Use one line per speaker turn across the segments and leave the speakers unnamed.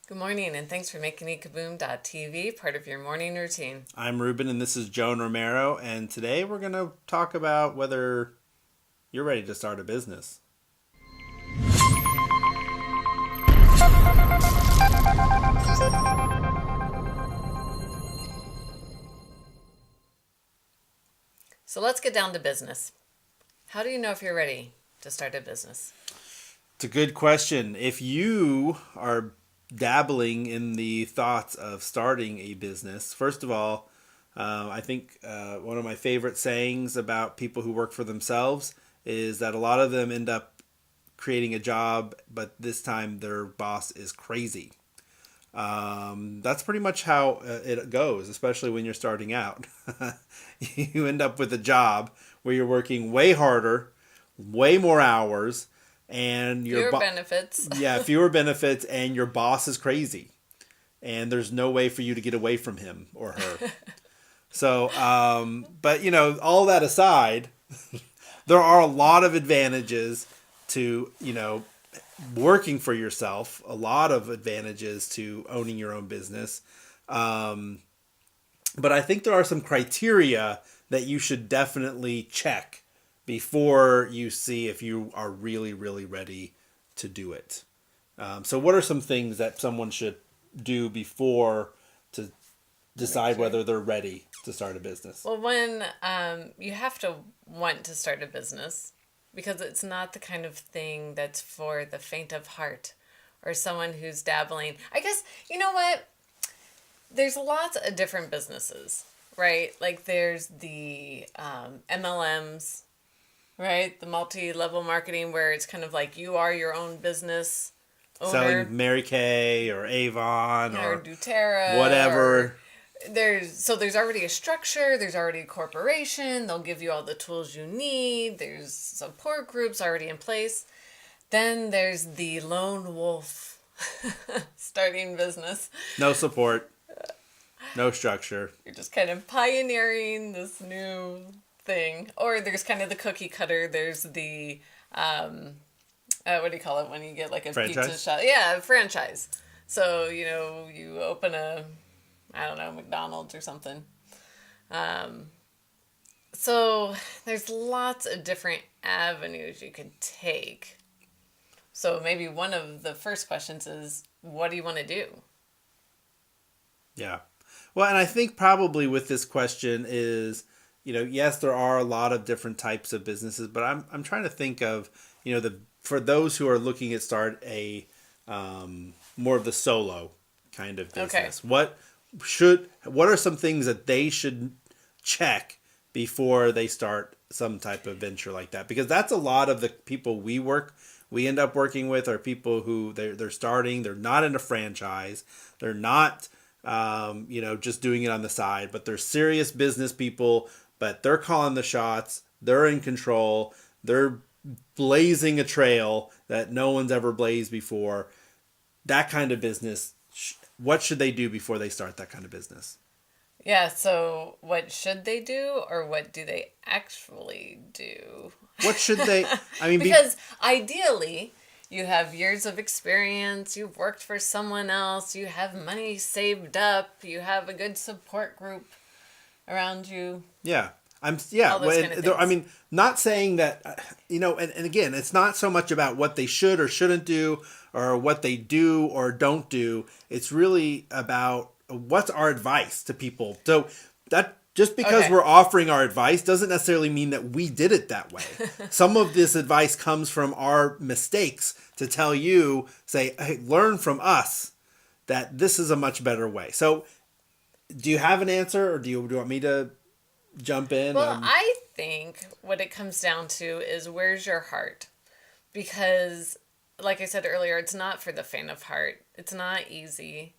Good morning, and thanks for making ekaboom.tv part of your morning routine.
I'm Ruben, and this is Joan Romero, and today we're going to talk about whether you're ready to start a business.
So let's get down to business. How do you know if you're ready to start a business?
It's a good question. If you are dabbling in the thoughts of starting a business, first of all, I think one of my favorite sayings about people who work for themselves is that a lot of them end up creating a job, but this time their boss is crazy. That's pretty much how it goes, especially when you're starting out. You end up with a job where you're working way harder, way more hours, and
Fewer benefits.
yeah, fewer benefits, and your boss is crazy, and there's no way for you to get away from him or her. So, but all that aside, there are a lot of advantages to working for yourself, a lot of advantages to owning your own business. Um, but I think there are some criteria that you should definitely check before you see if you are really, really ready to do it. So, what are some things that someone should do before to
Make
decide
sure.
whether they're ready to start a business?
Well, when you have to want to start a business because it's not the kind of thing that's for the faint of heart or someone who's dabbling. I guess, you know what? There's lots of different businesses, right? Like there's the MLMs, right? The multi-level marketing where it's kind of like you are your own business owner,
Selling Mary Kay or Avon
or
or
doTERRA, or
whatever.
there's already a structure, there's already a corporation, they'll give you all the tools you need, there's support groups already in place. Then there's the lone wolf starting business.
No support, no structure.
You're just kind of pioneering this new thing. Or there's kind of the cookie cutter. There's the what do you call it when you get like a pizza
Franchise?
shop? Yeah, franchise. So you open a, I don't know, McDonald's or something. Um, so there's lots of different avenues you could take. So maybe one of the first questions is, what do you want to do?
Yeah. Well, and I think probably with this question is, yes, there are a lot of different types of businesses, but I'm trying to think of, the for those who are looking at start a more of the solo kind of
Okay.
business. What are some things that they should check before they start some type of venture like that? Because that's a lot of the people we end up working with are people who they're starting, they're not in a franchise, they're not just doing it on the side, but they're serious business people, but they're calling the shots, they're in control, they're blazing a trail that no one's ever blazed before. That kind of business, what should they do before they start that kind of business?
Yeah, so what should they do or what do they actually do?
What should they, I mean,
Because ideally, you have years of experience, you've worked for someone else, you have money saved up, you have a good support group around you,
yeah. Yeah.
all those kind of
I
things.
mean, not saying that, and again, it's not so much about what they should or shouldn't do or what they do or don't do. It's really about what's our advice to people. So that just because
Okay.
we're offering our advice doesn't necessarily mean that we did it that way. Some of this advice comes from our mistakes to tell you, say, hey, learn from us that this is a much better way. So do you have an answer or do you want me to jump in?
Well, I think what it comes down to is where's your heart? Because, like I said earlier, it's not for the faint of heart. It's not easy.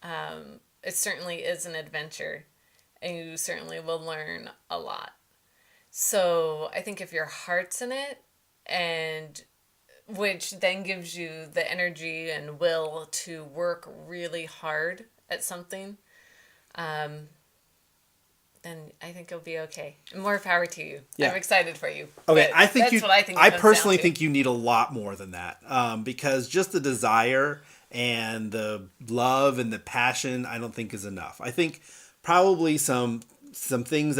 It certainly is an adventure, and you certainly will learn a lot. So I think if your heart's in it, and which then gives you the energy and will to work really hard at something, then I think you'll be okay. And more power to you.
Yeah.
I'm excited for you.
Okay,
But
I think
that's what I think it
I
comes
personally
down to.
think you need a lot more than that, because just the desire and the love and the passion, I don't think is enough. I think probably some things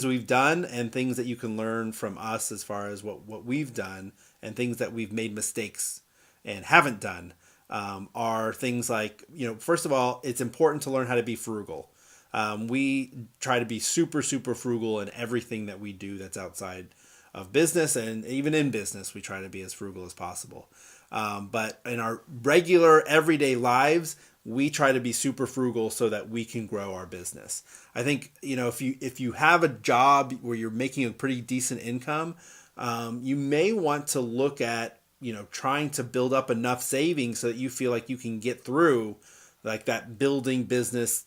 we've done and things that you can learn from us as far as what we've done and things that we've made mistakes and haven't done, are things like, first of all, it's important to learn how to be frugal. We try to be super, super frugal in everything that we do that's outside of business, and even in business, we try to be as frugal as possible. But in our regular everyday lives, we try to be super frugal so that we can grow our business. I think, if you have a job where you're making a pretty decent income, you may want to look at, trying to build up enough savings so that you feel like you can get through like that building business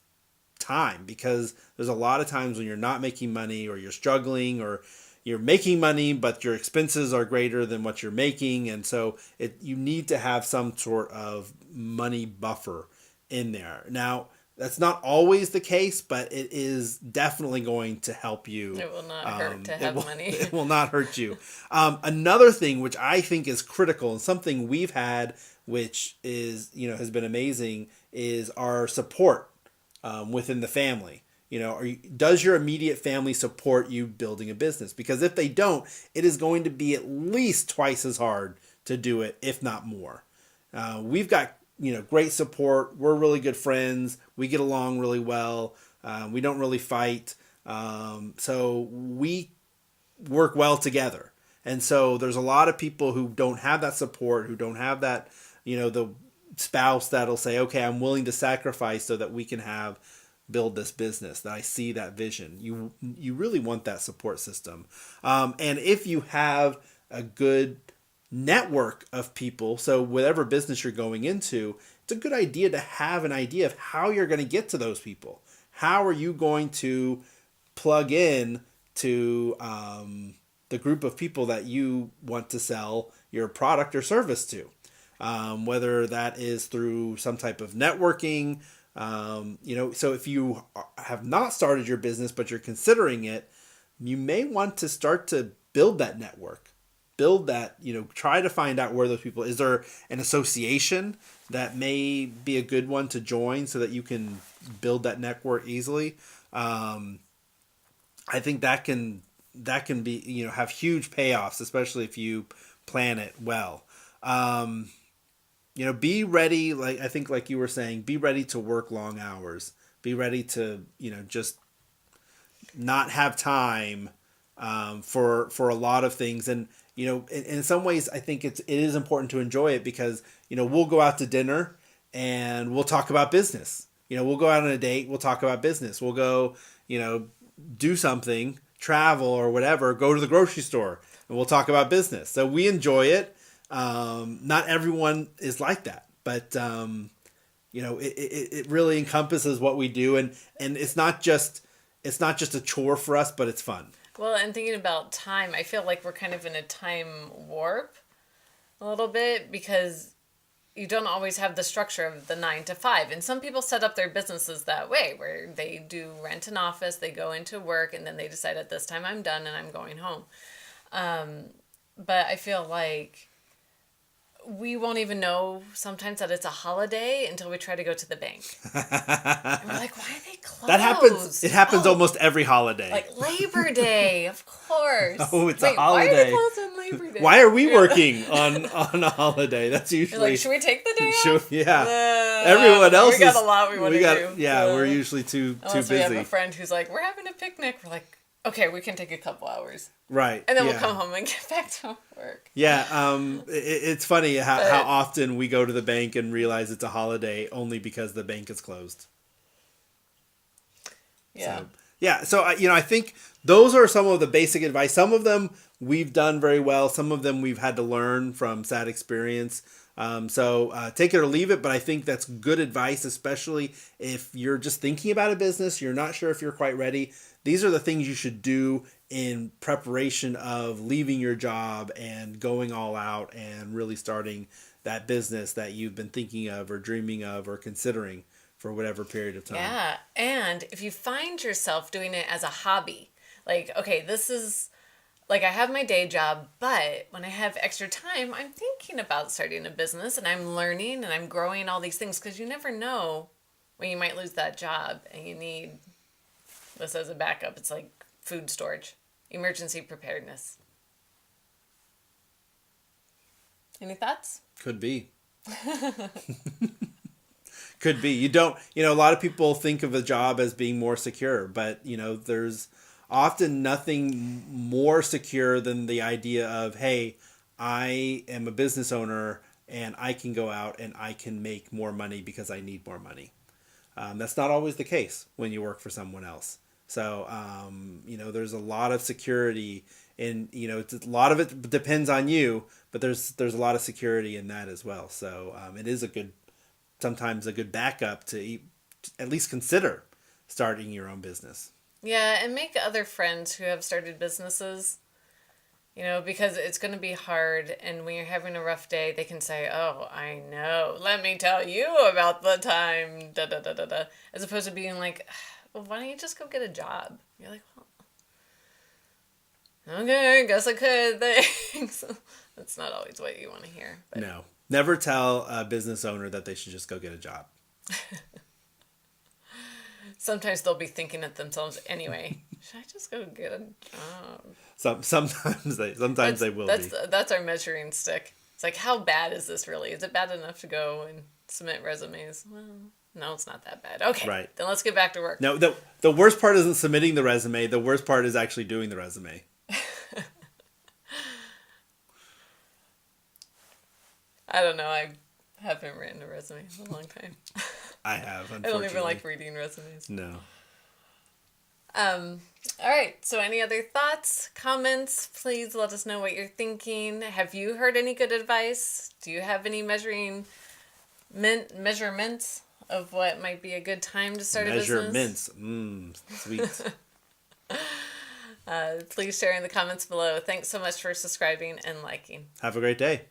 time, because there's a lot of times when you're not making money, or you're struggling, or you're making money but your expenses are greater than what you're making, and so you need to have some sort of money buffer in there. Now, that's not always the case, but it is definitely going to help you.
It will not hurt to have money.
It will not hurt you. Another thing which I think is critical, and something we've had, which is, has been amazing, is our support within the family. Does your immediate family support you building a business? Because if they don't, it is going to be at least twice as hard to do it, if not more. We've got great support. We're really good friends. We get along really well. We don't really fight. So we work well together. And so there's a lot of people who don't have that support, who don't have that, the spouse that'll say, okay, I'm willing to sacrifice so that we can build this business, that I see that vision. You really want that support system. And if you have a good network of people, so whatever business you're going into, it's a good idea to have an idea of how you're going to get to those people. How are you going to plug in to the group of people that you want to sell your product or service to? Whether that is through some type of networking, so if you have not started your business but you're considering it, you may want to start to build that network. Build that, try to find out where those people, is there an association that may be a good one to join so that you can build that network easily? I think that can be, have huge payoffs, especially if you plan it well. Be ready, I think like you were saying, be ready to work long hours. Be ready to, just not have time for a lot of things. And, in some ways, I think it is important to enjoy it, because, we'll go out to dinner and we'll talk about business. We'll go out on a date, we'll talk about business. We'll go, do something, travel or whatever, go to the grocery store, and we'll talk about business. So we enjoy it. Not everyone is like that, but, it really encompasses what we do. And it's not just a chore for us, but it's fun.
Well, and thinking about time, I feel like we're kind of in a time warp a little bit, because you don't always have the structure of the 9 to 5. And some people set up their businesses that way, where they do rent an office, they go into work, and then they decide at this time I'm done and I'm going home. But I feel like we won't even know sometimes that it's a holiday until we try to go to the bank. And we're like, why are they closed?
That happens. It happens almost every holiday.
Like Labor Day, of course.
Oh, it's a holiday.
Why are they closed on Labor Day?
Why are we working on a holiday? That's usually.
You're like, should we take the day off?
Yeah. Everyone else
we got a lot we want to do.
Yeah, we're usually too busy.
We have a friend who's like, we're having a picnic. We're like, okay, we can take a couple hours.
Right.
And then we'll come home and get back to work.
Yeah. It's funny how often we go to the bank and realize it's a holiday only because the bank is closed.
Yeah.
So I think those are some of the basic advice. Some of them we've done very well. Some of them we've had to learn from sad experience. So take it or leave it, but I think that's good advice, especially if you're just thinking about a business, you're not sure if you're quite ready. These are the things you should do in preparation of leaving your job and going all out and really starting that business that you've been thinking of or dreaming of or considering for whatever period of time.
Yeah, and if you find yourself doing it as a hobby, like, okay, this is like I have my day job, but when I have extra time, I'm thinking about starting a business and I'm learning and I'm growing all these things because you never know when you might lose that job and you need this as a backup. It's like food storage, emergency preparedness. Any thoughts?
Could be. Could be. You don't, a lot of people think of a job as being more secure, but, there's often nothing more secure than the idea of, hey, I am a business owner and I can go out and I can make more money because I need more money. That's not always the case when you work for someone else. So, there's a lot of security in, a lot of it depends on you, but there's a lot of security in that as well. So it is sometimes a good backup to at least consider starting your own business.
Yeah, and make other friends who have started businesses, because it's going to be hard. And when you're having a rough day, they can say, oh, I know. Let me tell you about the time, da da da da da. As opposed to being like, well, why don't you just go get a job? You're like, well, okay, I guess I could. Thanks. That's not always what you want to hear. But.
No. Never tell a business owner that they should just go get a job.
Sometimes they'll be thinking it themselves anyway. Should I just go get a job?
Sometimes they will be.
That's our measuring stick. It's like, how bad is this really? Is it bad enough to go and submit resumes? Well, no, it's not that bad. Okay,
right.
Then let's get back to work.
No, the worst part isn't submitting the resume. The worst part is actually doing the resume.
I don't know. I haven't written a resume in a long time.
I have, unfortunately.
I don't even like reading resumes.
No.
All right. So any other thoughts, comments? Please let us know what you're thinking. Have you heard any good advice? Do you have any measurements of what might be a good time to start a business?
Measurements. Sweet.
Please share in the comments below. Thanks so much for subscribing and liking.
Have a great day.